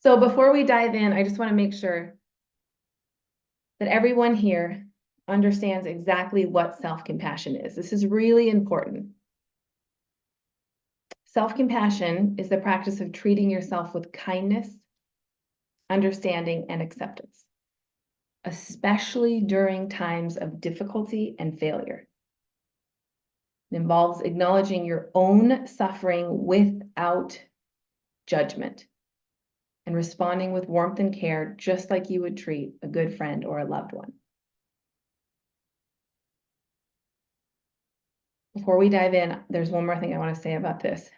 So before we dive in, I just want to make sure that everyone here understands exactly what self-compassion is. This is really important. Self-compassion is the practice of treating yourself with kindness, understanding, and acceptance, especially during times of difficulty and failure. It involves acknowledging your own suffering without judgment and responding with warmth and care, just like you would treat a good friend or a loved one. Before we dive in, there's one more thing I want to say about this.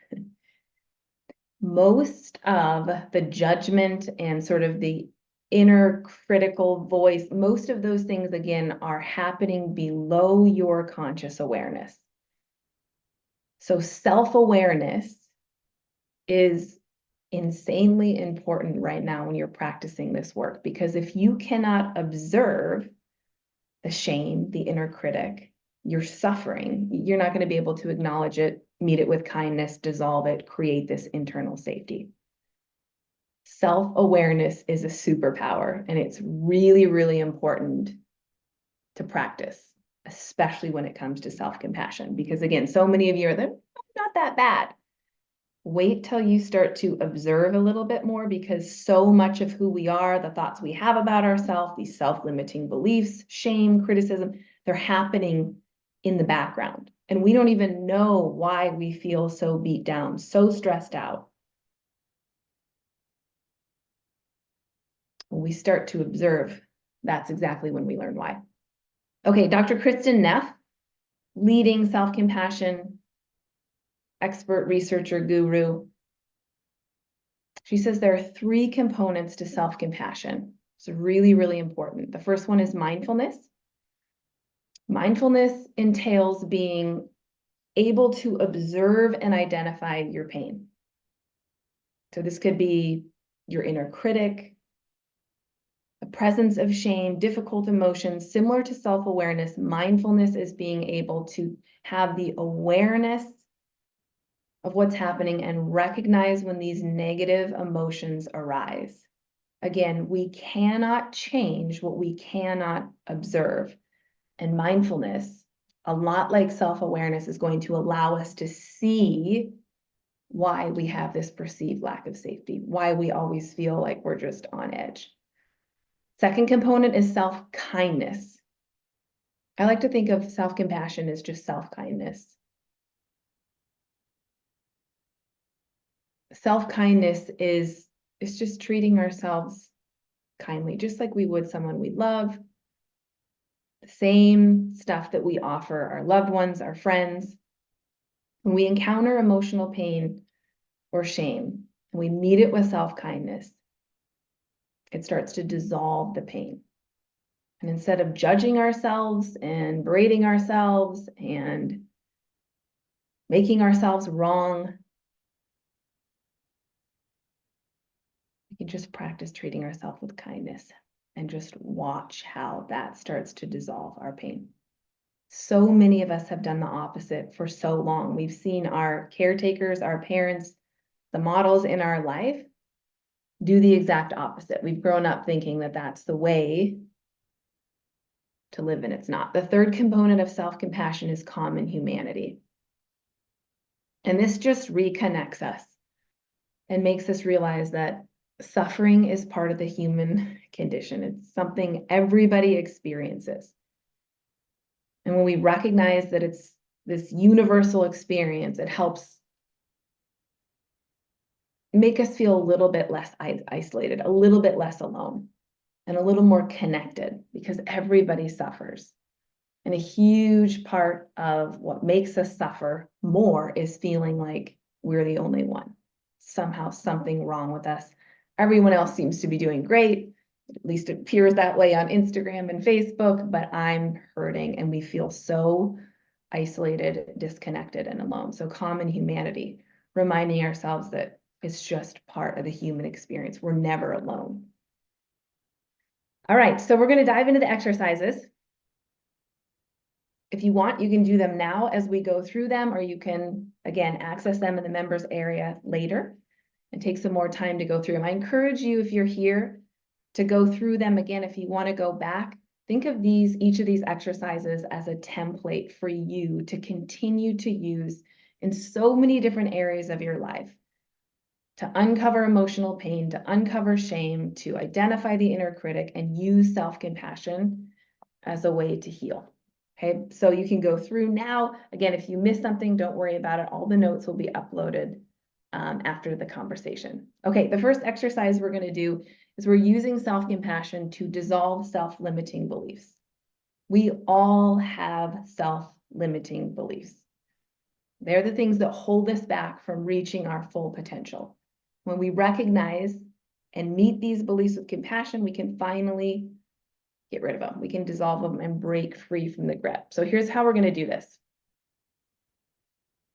Most of the judgment and sort of the inner critical voice, most of those things, again, are happening below your conscious awareness. So self-awareness is insanely important right now when you're practicing this work, because if you cannot observe the shame, the inner critic, your suffering, you're not going to be able to acknowledge it, meet it with kindness, dissolve it, create this internal safety. Self-awareness is a superpower, and it's really, really important to practice, especially when it comes to self-compassion, because again, so many of you are not that bad. Wait till you start to observe a little bit more, because so much of who we are, the thoughts we have about ourselves, these self-limiting beliefs, shame, criticism, they're happening in the background. And we don't even know why we feel so beat down, so stressed out. When we start to observe, that's exactly when we learn why. Okay, Dr. Kristen Neff, leading self-compassion expert, researcher, guru. She says there are 3 components to self-compassion. It's really, really important. The first one is mindfulness. Mindfulness entails being able to observe and identify your pain. So this could be your inner critic, a presence of shame, difficult emotions. Similar to self-awareness, mindfulness is being able to have the awareness of what's happening and recognize when these negative emotions arise. Again, we cannot change what we cannot observe. And mindfulness, a lot like self-awareness, is going to allow us to see why we have this perceived lack of safety, why we always feel like we're just on edge. Second component is self-kindness. I like to think of self-compassion as just self-kindness. Self-kindness is just treating ourselves kindly, just like we would someone we love. The same stuff that we offer our loved ones, our friends. When we encounter emotional pain or shame, and we meet it with self-kindness, it starts to dissolve the pain. And instead of judging ourselves and berating ourselves and making ourselves wrong, we can just practice treating ourselves with kindness and just watch how that starts to dissolve our pain. So many of us have done the opposite for so long. We've seen our caretakers, our parents, the models in our life do the exact opposite. We've grown up thinking that that's the way to live, and it's not. The third component of self-compassion is common humanity. And this just reconnects us and makes us realize that suffering is part of the human condition. It's something everybody experiences. And when we recognize that it's this universal experience, it helps make us feel a little bit less isolated, a little bit less alone, and a little more connected, because everybody suffers. And a huge part of what makes us suffer more is feeling like we're the only one. Somehow something wrong with us. Everyone else seems to be doing great. At least it appears that way on Instagram and Facebook, but I'm hurting, and we feel so isolated, disconnected, and alone. So common humanity, reminding ourselves that it's just part of the human experience. We're never alone. All right, so we're going to dive into the exercises. If you want, you can do them now as we go through them, or you can, again, access them in the members area later. and take some more time to go through them. I encourage you, if you're here, to go through them again. If you want to go back, think of each of these exercises as a template for you to continue to use in so many different areas of your life, to uncover emotional pain, to uncover shame, to identify the inner critic, and use self-compassion as a way to heal. Okay, so you can go through now. Again, if you miss something, don't worry about it. All the notes will be uploaded after the conversation. Okay, the first exercise we're going to do is we're using self-compassion to dissolve self-limiting beliefs. We all have self-limiting beliefs. They're the things that hold us back from reaching our full potential. When we recognize and meet these beliefs with compassion, we can finally get rid of them. We can dissolve them and break free from the grip. So here's how we're going to do this.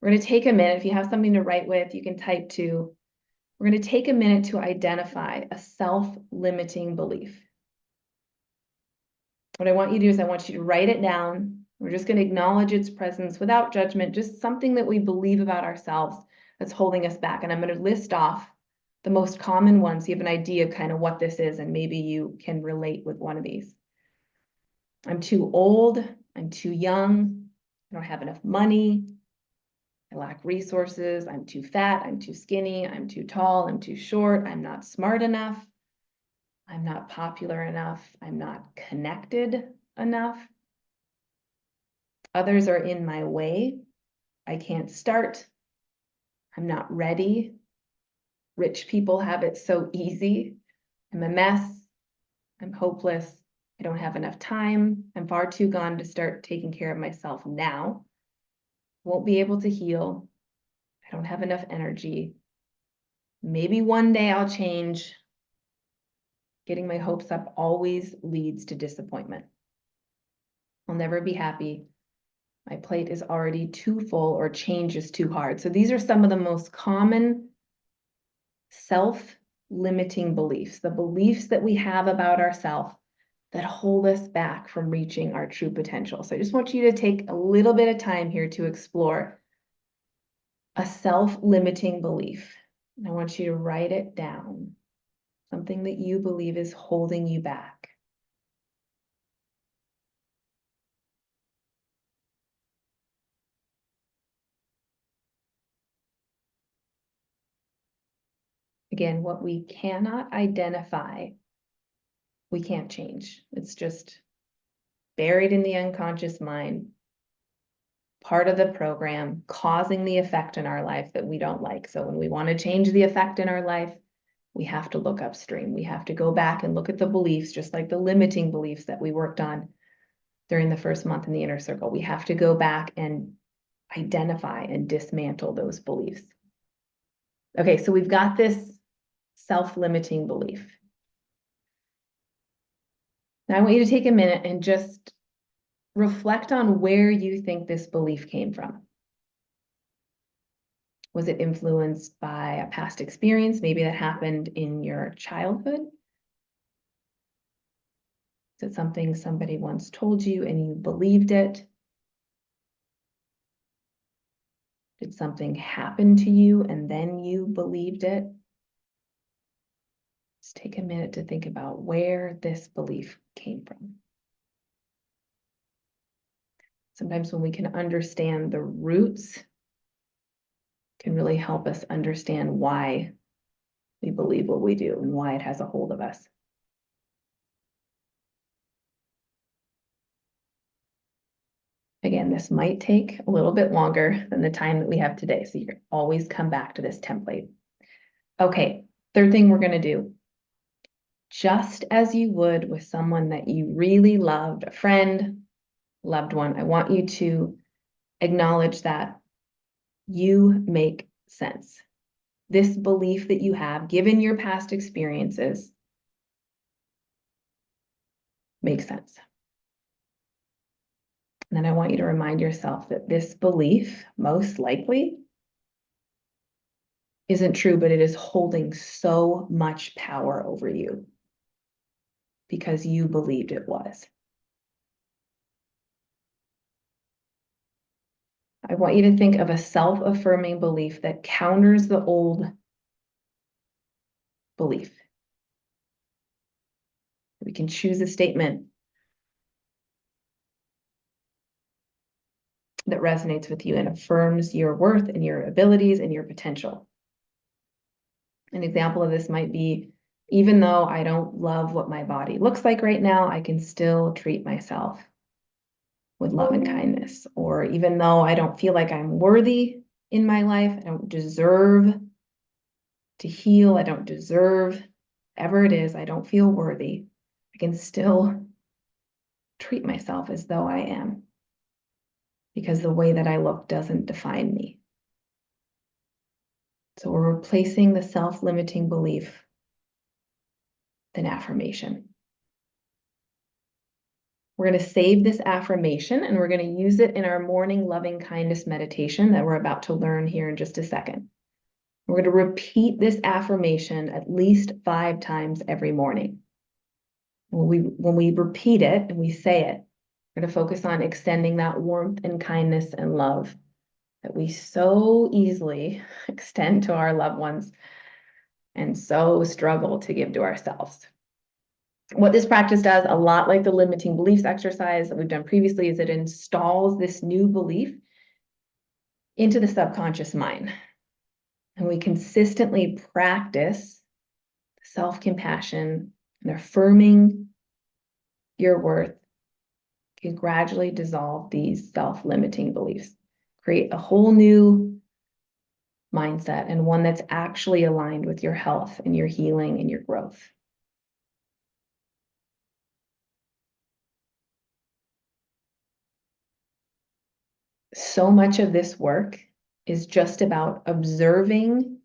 We're going to take a minute. If you have something to write with, you can type to. We're going to take a minute to identify a self-limiting belief. What I want you to do is I want you to write it down. We're just going to acknowledge its presence without judgment, just something that we believe about ourselves that's holding us back. And I'm going to list off the most common ones so you have an idea of kind of what this is, and maybe you can relate with one of these. I'm too old. I'm too young. I don't have enough money. I lack resources. I'm too fat. I'm too skinny. I'm too tall. I'm too short. I'm not smart enough. I'm not popular enough. I'm not connected enough. Others are in my way. I can't start. I'm not ready. Rich people have it so easy. I'm a mess. I'm hopeless. I don't have enough time. I'm far too gone to start taking care of myself now. Won't be able to heal. I don't have enough energy. Maybe one day I'll change. Getting my hopes up always leads to disappointment. I'll never be happy. My plate is already too full, or change is too hard. So these are some of the most common self-limiting beliefs, the beliefs that we have about ourselves that hold us back from reaching our true potential. So I just want you to take a little bit of time here to explore a self-limiting belief. And I want you to write it down, something that you believe is holding you back. Again, what we cannot identify, we can't change. It's just buried in the unconscious mind, part of the program, causing the effect in our life that we don't like. So when we want to change the effect in our life, we have to look upstream. We have to go back and look at the beliefs, just like the limiting beliefs that we worked on during the first month in the inner circle. We have to go back and identify and dismantle those beliefs. Okay, so we've got this self-limiting belief. Now I want you to take a minute and just reflect on where you think this belief came from. Was it influenced by a past experience? Maybe that happened in your childhood. Is it something somebody once told you and you believed it? Did something happen to you and then you believed it? Just take a minute to think about where this belief came from. Sometimes when we can understand the roots, it can really help us understand why we believe what we do and why it has a hold of us. Again, this might take a little bit longer than the time that we have today, so you can always come back to this template. Okay, third thing we're going to do. Just as you would with someone that you really loved, a friend, loved one, I want you to acknowledge that you make sense. This belief that you have, given your past experiences, makes sense. And then I want you to remind yourself that this belief, most likely, isn't true, but it is holding so much power over you because you believed it was. I want you to think of a self-affirming belief that counters the old belief. We can choose a statement that resonates with you and affirms your worth and your abilities and your potential. An example of this might be, even though I don't love what my body looks like right now, I can still treat myself with love and kindness. Or even though I don't feel like I'm worthy in my life, I don't deserve to heal, I don't deserve whatever it is, I don't feel worthy, I can still treat myself as though I am, because the way that I look doesn't define me. So we're replacing the self-limiting belief with an affirmation. We're going to save this affirmation and we're going to use it in our morning loving kindness meditation that we're about to learn here in just a second. We're going to repeat this affirmation at least 5 times every morning. When we repeat it and we say it, we're going to focus on extending that warmth and kindness and love that we so easily extend to our loved ones and so struggle to give to ourselves. What this practice does, a lot like the limiting beliefs exercise that we've done previously, is it installs this new belief into the subconscious mind. And we consistently practice self-compassion and affirming your worth can gradually dissolve these self-limiting beliefs, create a whole new mindset and one that's actually aligned with your health and your healing and your growth. So much of this work is just about observing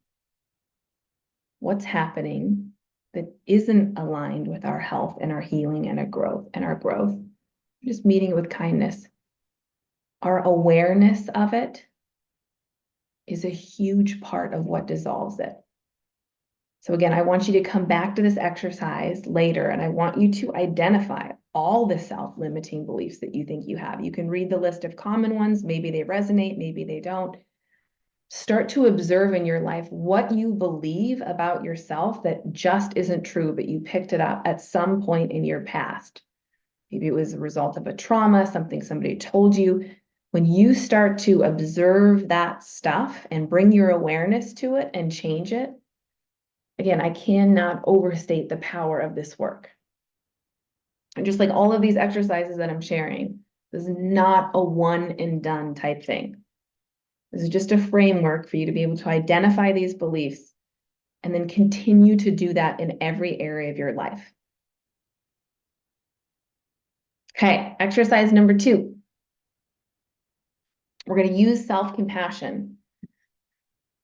what's happening that isn't aligned with our health and our healing and our growth. Just meeting it with kindness. Our awareness of it is a huge part of what dissolves it. So again, I want you to come back to this exercise later, and I want you to identify all the self-limiting beliefs that you think you have. You can read the list of common ones. Maybe they resonate, maybe they don't. Start to observe in your life what you believe about yourself that just isn't true, but you picked it up at some point in your past. Maybe it was a result of a trauma, something somebody told you. When you start to observe that stuff and bring your awareness to it and change it, again, I cannot overstate the power of this work. And just like all of these exercises that I'm sharing, this is not a one and done type thing. This is just a framework for you to be able to identify these beliefs and then continue to do that in every area of your life. Okay, exercise number 2. We're going to use self-compassion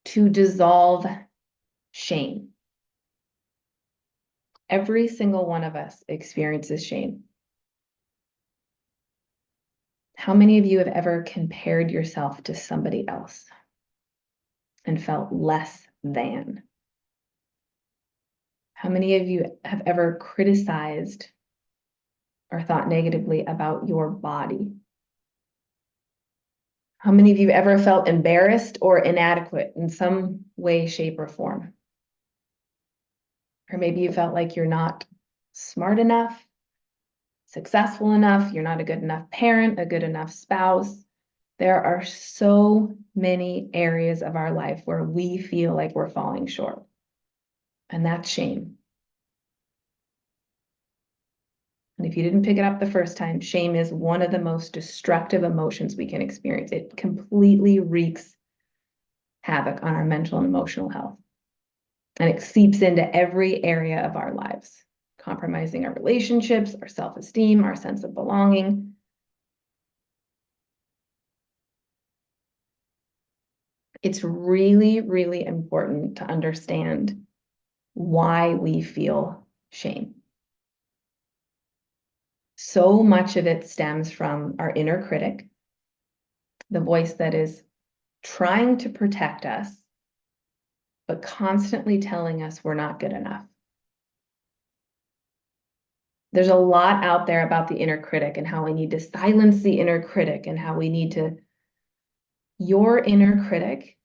to dissolve shame. Every single one of us experiences shame. How many of you have ever compared yourself to somebody else and felt less than? How many of you have ever criticized or thought negatively about your body? How many of you ever felt embarrassed or inadequate in some way, shape, or form? Or maybe you felt like you're not smart enough, successful enough, you're not a good enough parent, a good enough spouse. There are so many areas of our life where we feel like we're falling short. And that's shame. And if you didn't pick it up the first time, shame is one of the most destructive emotions we can experience. It completely wreaks havoc on our mental and emotional health. And it seeps into every area of our lives, compromising our relationships, our self-esteem, our sense of belonging. It's really, really important to understand why we feel shame. So much of it stems from our inner critic, the voice that is trying to protect us, but constantly telling us we're not good enough. There's a lot out there about the inner critic and how we need to silence the inner critic and how we need to. Your inner critic,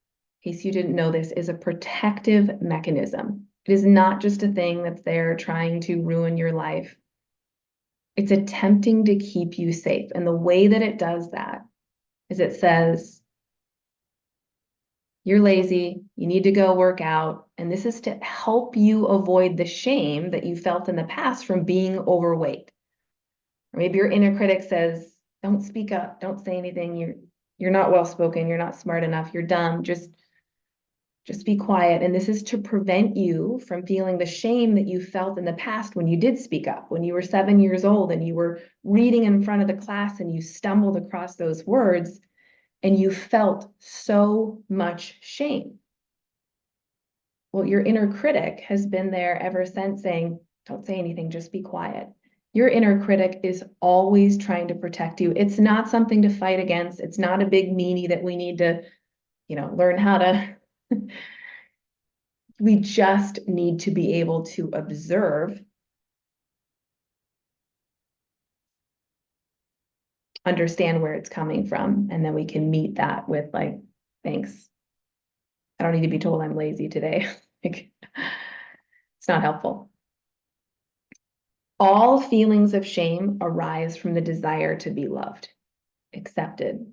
in case you didn't know this, is a protective mechanism. It is not just a thing that's there trying to ruin your life. It's attempting to keep you safe. And the way that it does that is it says, you're lazy, you need to go work out. And this is to help you avoid the shame that you felt in the past from being overweight. Or maybe your inner critic says, don't speak up, don't say anything, you're not well-spoken, you're not smart enough, you're dumb, just be quiet. And this is to prevent you from feeling the shame that you felt in the past when you did speak up, when you were 7 years old and you were reading in front of the class and you stumbled across those words and you felt so much shame. Well, your inner critic has been there ever since saying, don't say anything, just be quiet. Your inner critic is always trying to protect you. It's not something to fight against. It's not a big meanie that we need to, learn how to. We just need to be able to observe, understand where it's coming from, and then we can meet that with like, thanks. I don't need to be told I'm lazy today. Like, it's not helpful. All feelings of shame arise from the desire to be loved, accepted,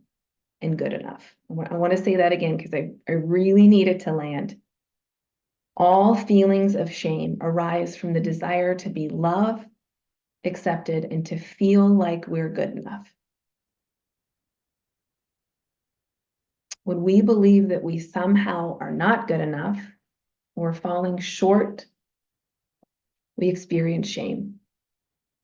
and good enough. I want to say that again because I really need it to land. All feelings of shame arise from the desire to be loved, accepted, and to feel like we're good enough. When we believe that we somehow are not good enough or falling short, we experience shame.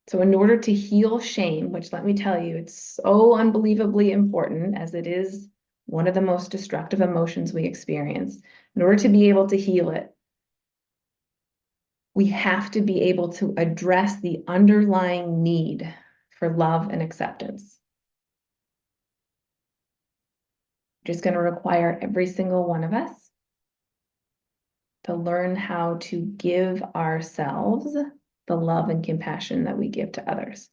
So in order to heal shame, which let me tell you, it's so unbelievably important as it is one of the most destructive emotions we experience, in order to be able to heal it, we have to be able to address the underlying need for love and acceptance. It's going to require every single one of us to learn how to give ourselves the love and compassion that we give to others.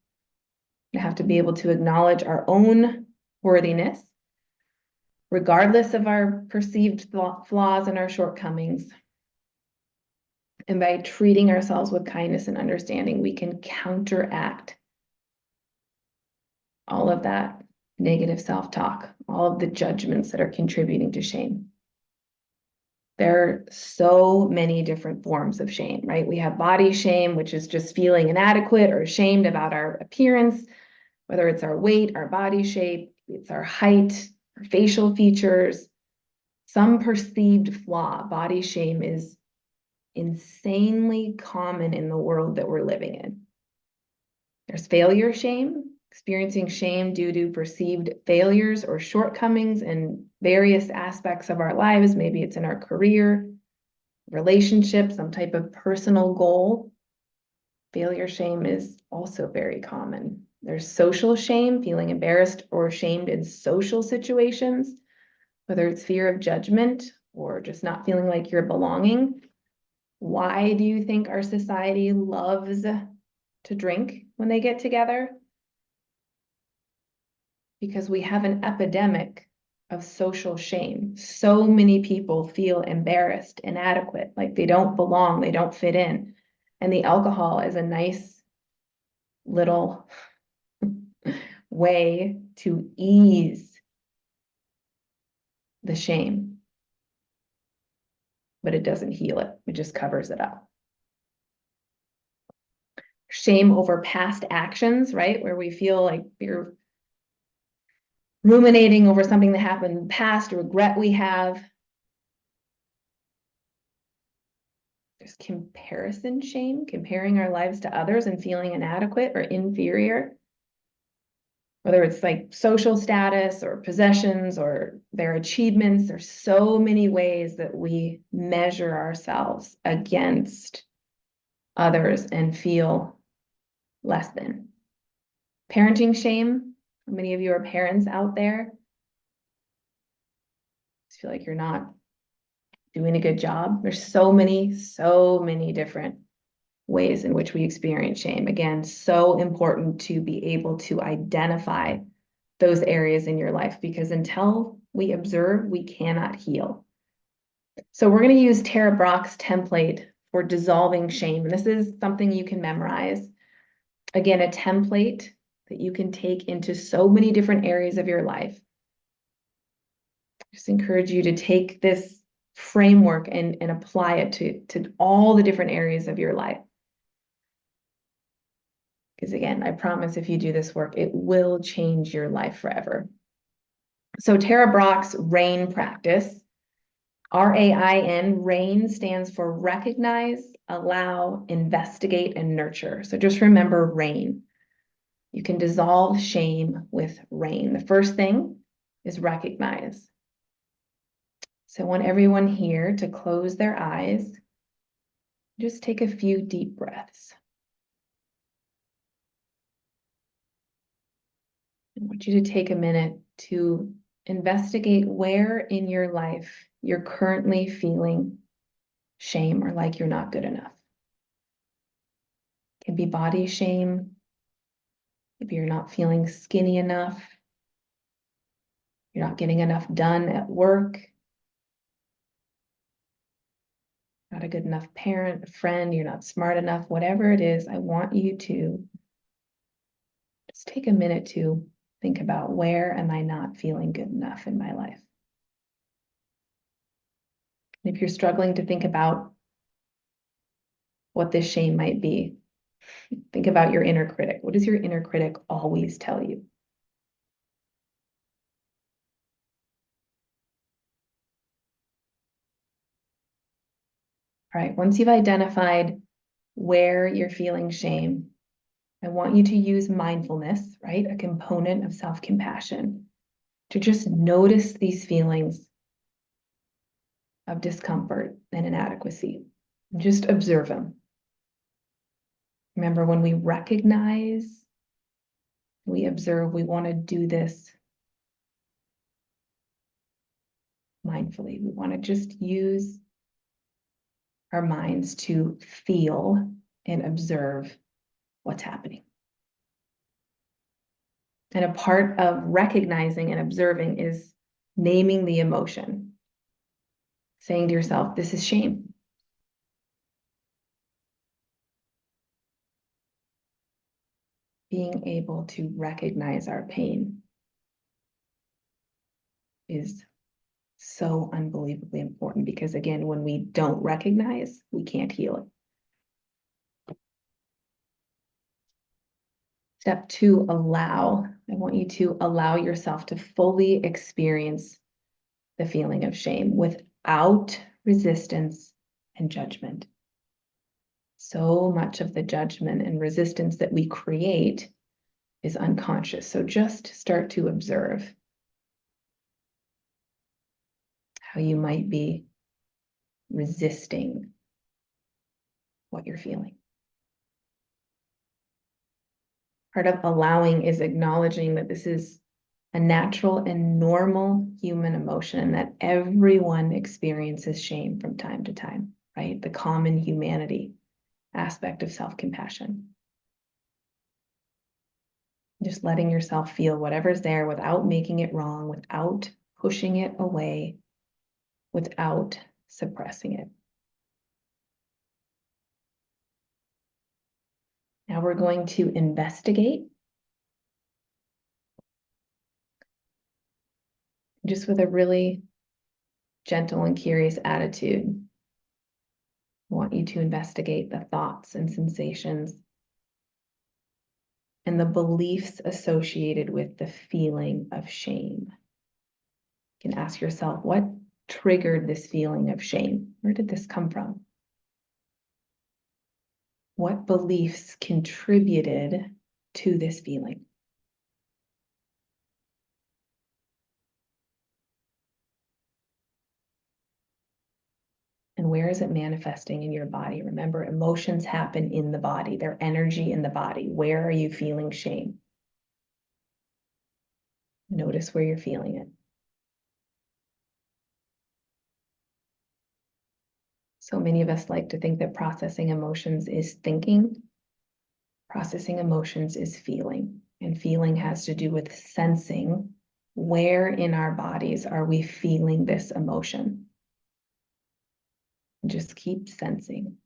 We have to be able to acknowledge our own worthiness, regardless of our perceived flaws and our shortcomings. And by treating ourselves with kindness and understanding, we can counteract all of that negative self-talk, all of the judgments that are contributing to shame. There are so many different forms of shame, right? We have body shame, which is just feeling inadequate or ashamed about our appearance, whether it's our weight, our body shape, it's our height, our facial features, some perceived flaw. Body shame is insanely common in the world that we're living in. There's failure shame, experiencing shame due to perceived failures or shortcomings in various aspects of our lives. Maybe it's in our career, relationship, some type of personal goal. Failure shame is also very common. There's social shame, feeling embarrassed or ashamed in social situations, whether it's fear of judgment or just not feeling like you're belonging. Why do you think our society loves to drink when they get together? Because we have an epidemic of social shame. So many people feel embarrassed, inadequate, like they don't belong, they don't fit in. And the alcohol is a nice little way to ease the shame. But it doesn't heal it, it just covers it up. Shame over past actions, right? Where we feel like we're ruminating over something that happened in the past, regret we have. There's comparison shame, comparing our lives to others and feeling inadequate or inferior. Whether it's like social status or possessions or their achievements, there's so many ways that we measure ourselves against others and feel less than. Parenting shame. How many of you are parents out there? Just feel like you're not doing a good job. There's so many different ways in which we experience shame. Again, so important to be able to identify those areas in your life, because until we observe, we cannot heal. So we're going to use Tara Brach's template for dissolving shame. And this is something you can memorize. Again, a template that you can take into so many different areas of your life. Just encourage you to take this framework and apply it to all the different areas of your life. Because again, I promise if you do this work, it will change your life forever. So Tara Brach's RAIN practice, RAIN, RAIN stands for recognize, allow, investigate, and nurture. So just remember RAIN. You can dissolve shame with RAIN. The first thing is recognize. So I want everyone here to close their eyes. Just take a few deep breaths. I want you to take a minute to investigate where in your life you're currently feeling shame or like you're not good enough. It can be body shame. Maybe you're not feeling skinny enough. You're not getting enough done at work. Not a good enough parent, friend, you're not smart enough, whatever it is, I want you to just take a minute to think about where am I not feeling good enough in my life. And if you're struggling to think about what this shame might be, think about your inner critic. What does your inner critic always tell you? All right, once you've identified where you're feeling shame, I want you to use mindfulness, right? A component of self-compassion, to just notice these feelings of discomfort and inadequacy. Just observe them. Remember, when we recognize, we observe, we want to do this mindfully. We want to just use our minds to feel and observe what's happening. And a part of recognizing and observing is naming the emotion, saying to yourself, this is shame. Being able to recognize our pain is so unbelievably important because, again, when we don't recognize, we can't heal it. Step 2, allow. I want you to allow yourself to fully experience the feeling of shame without resistance and judgment. So much of the judgment and resistance that we create is unconscious. So just start to observe how you might be resisting what you're feeling. Part of allowing is acknowledging that this is a natural and normal human emotion and that everyone experiences shame from time to time, right? The common humanity aspect of self-compassion. Just letting yourself feel whatever's there without making it wrong, without pushing it away, without suppressing it. Now we're going to investigate, just with a really gentle and curious attitude. I want you to investigate the thoughts and sensations and the beliefs associated with the feeling of shame. You can ask yourself, what triggered this feeling of shame? Where did this come from? What beliefs contributed to this feeling? And where is it manifesting in your body? Remember, emotions happen in the body. They're energy in the body. Where are you feeling shame? Notice where you're feeling it. So many of us like to think that processing emotions is thinking. Processing emotions is feeling, and feeling has to do with sensing where in our bodies are we feeling this emotion. Just keep sensing.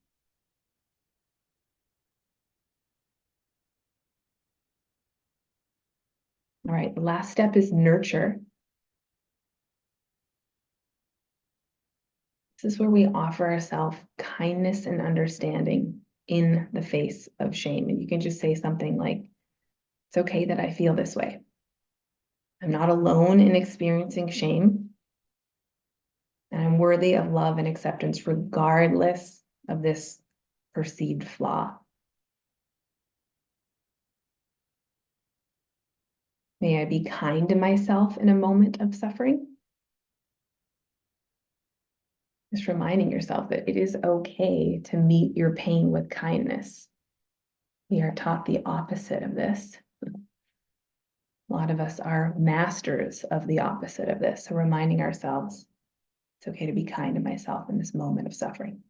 All right, the last step is nurture. This is where we offer ourselves kindness and understanding in the face of shame. And you can just say something like, it's okay that I feel this way. I'm not alone in experiencing shame. And I'm worthy of love and acceptance regardless of this perceived flaw. May I be kind to myself in a moment of suffering. Just reminding yourself that it is okay to meet your pain with kindness. We are taught the opposite of this. A lot of us are masters of the opposite of this. So reminding ourselves, it's okay to be kind to myself in this moment of suffering.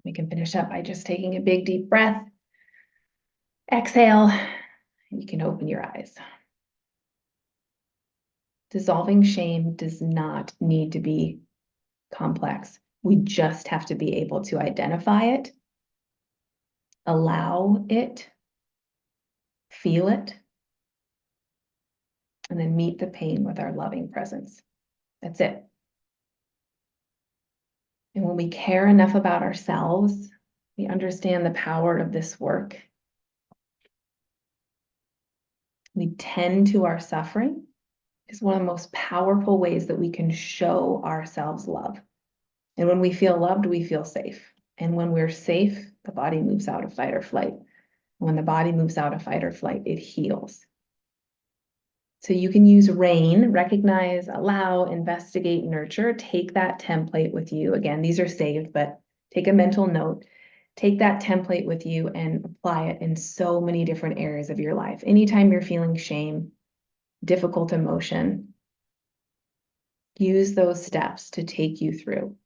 We can finish up by just taking a big deep breath. Exhale, and you can open your eyes. Dissolving shame does not need to be complex. We just have to be able to identify it, allow it, feel it, and then meet the pain with our loving presence. That's it. And when we care enough about ourselves, we understand the power of this work. We tend to our suffering is one of the most powerful ways that we can show ourselves love. And when we feel loved, we feel safe. And when we're safe, the body moves out of fight or flight. When the body moves out of fight or flight, it heals. So you can use RAIN, recognize, allow, investigate, nurture. Take that template with you. Again, these are saved, but take a mental note. Take that template with you and apply it in so many different areas of your life. Anytime you're feeling shame, difficult emotion, use those steps to take you through.